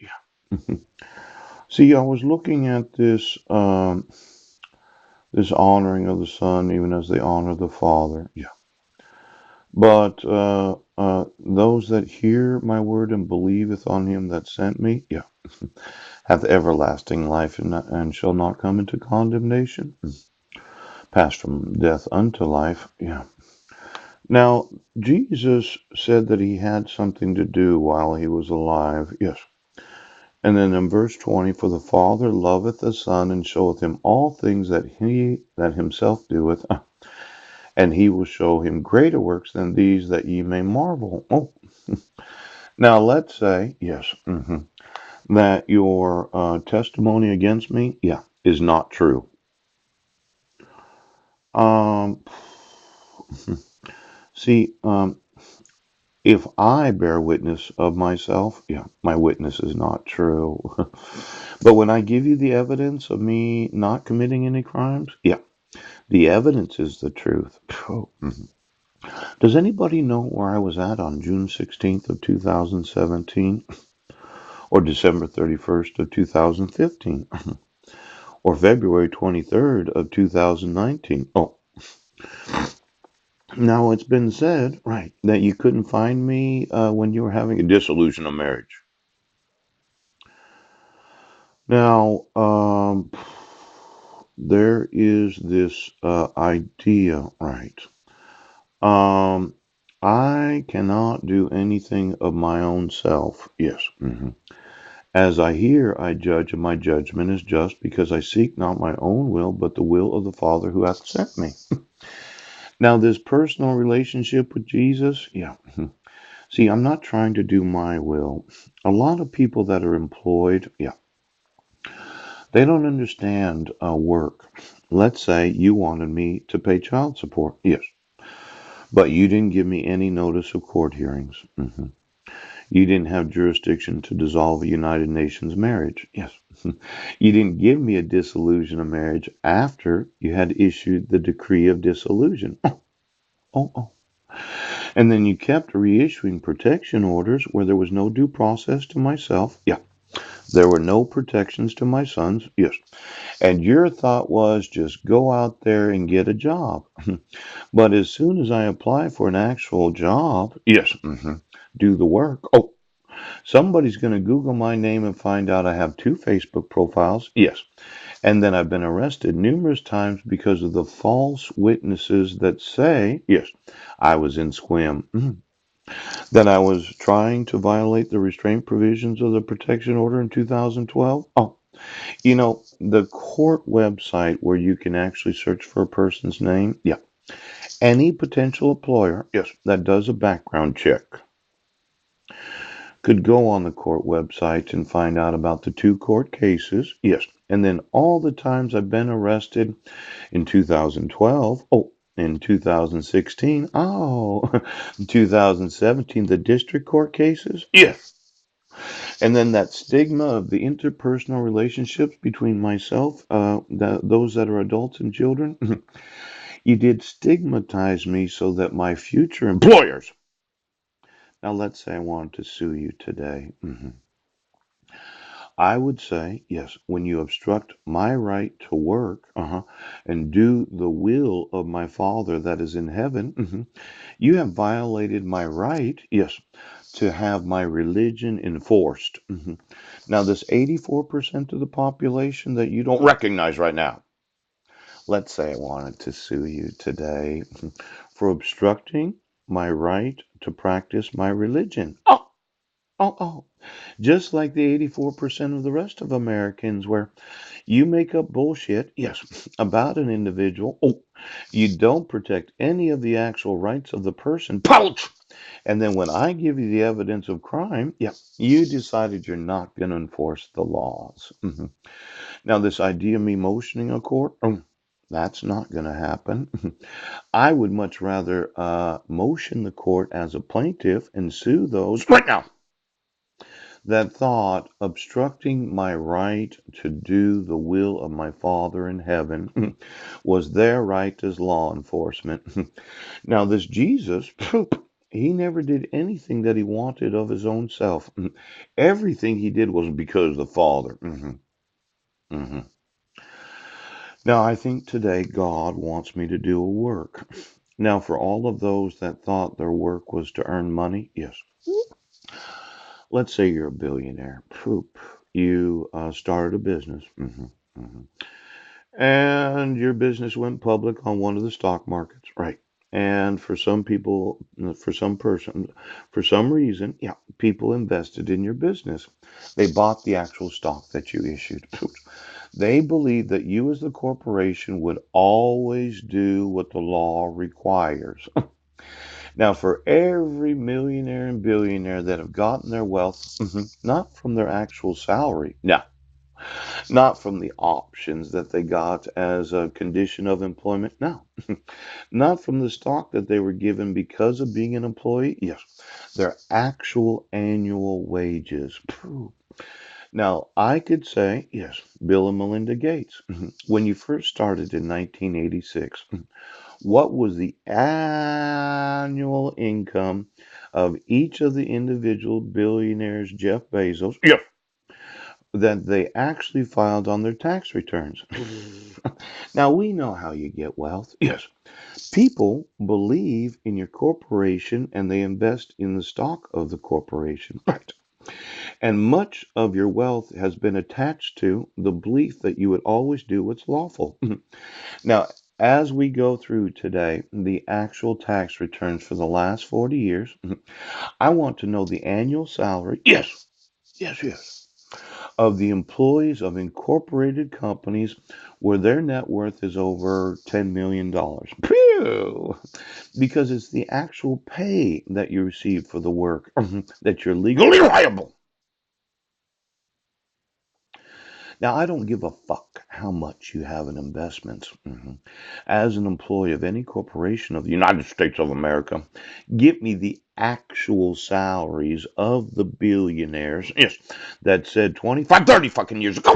Yeah. See, I was looking at this honoring of the Son, even as they honor the Father. Yeah. But those that hear my word and believeth on him that sent me, yeah, hath everlasting life and shall not come into condemnation, passed from death unto life. Yeah. Now, Jesus said that he had something to do while he was alive. Yes. And then in verse 20, for the Father loveth the Son and showeth him all things that he that himself doeth, and he will show him greater works than these that ye may marvel. Oh, now let's say, yes, that your testimony against me, yeah, is not true. Um, see, if I bear witness of myself, yeah, my witness is not true. But when I give you the evidence of me not committing any crimes, yeah, the evidence is the truth. Oh, does anybody know where I was at on June 16th of 2017 or December 31st of 2015 or February 23rd of 2019? Oh, now it's been said, right, that you couldn't find me when you were having a dissolution of marriage. Now, there is this idea, right? Um, I cannot do anything of my own self. Yes. As I hear, I judge, and my judgment is just, because I seek not my own will, but the will of the Father who hath sent me. Now, this personal relationship with Jesus, yeah. See, I'm not trying to do my will. A lot of people that are employed, yeah, they don't understand work. Let's say you wanted me to pay child support. Yes. But you didn't give me any notice of court hearings. You didn't have jurisdiction to dissolve a United Nations marriage. Yes. You didn't give me a dissolution of marriage after you had issued the decree of dissolution. Oh, oh. And then you kept reissuing protection orders where there was no due process to myself. Yeah. There were no protections to my sons. Yes. And your thought was just go out there and get a job. But as soon as I apply for an actual job, yes, do the work. Oh, somebody's going to Google my name and find out I have two Facebook profiles. Yes. And then I've been arrested numerous times because of the false witnesses that say, yes, I was in Squim, that I was trying to violate the restraint provisions of the protection order in 2012. Oh, the court website where you can actually search for a person's name. Yeah. Any potential employer, yes, that does a background check could go on the court website and find out about the two court cases. Yes. And then all the times I've been arrested in 2012. Oh, in 2016. Oh, in 2017, the district court cases. Yes. And then that stigma of the interpersonal relationships between myself, those that are adults and children. You did stigmatize me so that my future employers. Now, let's say I wanted to sue you today. I would say, yes, when you obstruct my right to work, and do the will of my Father that is in heaven, you have violated my right, yes, to have my religion enforced. Now, this 84% of the population that you don't recognize right now, let's say I wanted to sue you today for obstructing my right to practice my religion. Oh, oh, oh. Just like the 84% of the rest of Americans, where you make up bullshit, yes, about an individual. Oh, you don't protect any of the actual rights of the person. Pouch! And then when I give you the evidence of crime, yeah, you decided you're not going to enforce the laws. Now, this idea of me motioning a court, that's not going to happen. I would much rather motion the court as a plaintiff and sue those right now that thought obstructing my right to do the will of my Father in heaven was their right as law enforcement. Now, this Jesus, He never did anything that he wanted of his own self. Everything he did was because of the Father. Hmm. Now, I think today God wants me to do a work. Now, for all of those that thought their work was to earn money, yes. Let's say you're a billionaire. Poop. You started a business. Hmm. And your business went public on one of the stock markets, right? And for some people, for some reason, yeah, people invested in your business. They bought the actual stock that you issued. They believed that you, as the corporation, would always do what the law requires. Now, for every millionaire and billionaire that have gotten their wealth, not from their actual salary, no, not from the options that they got as a condition of employment, no, not from the stock that they were given because of being an employee, yes, their actual annual wages. Now, I could say, yes, Bill and Melinda Gates, when you first started in 1986, what was the annual income of each of the individual billionaires, Jeff Bezos, yes, that they actually filed on their tax returns? Now, we know how you get wealth. Yes. People believe in your corporation and they invest in the stock of the corporation. Right. And much of your wealth has been attached to the belief that you would always do what's lawful. Now, as we go through today, the actual tax returns for the last 40 years, I want to know the annual salary. Yes, yes, yes. Of the employees of incorporated companies where their net worth is over $10 million. Pew! Because it's the actual pay that you receive for the work that you're legally liable. Now, I don't give a fuck how much you have in investments. As an employee of any corporation of the United States of America, give me the actual salaries of the billionaires, yes, that said 25, 30 fucking years ago.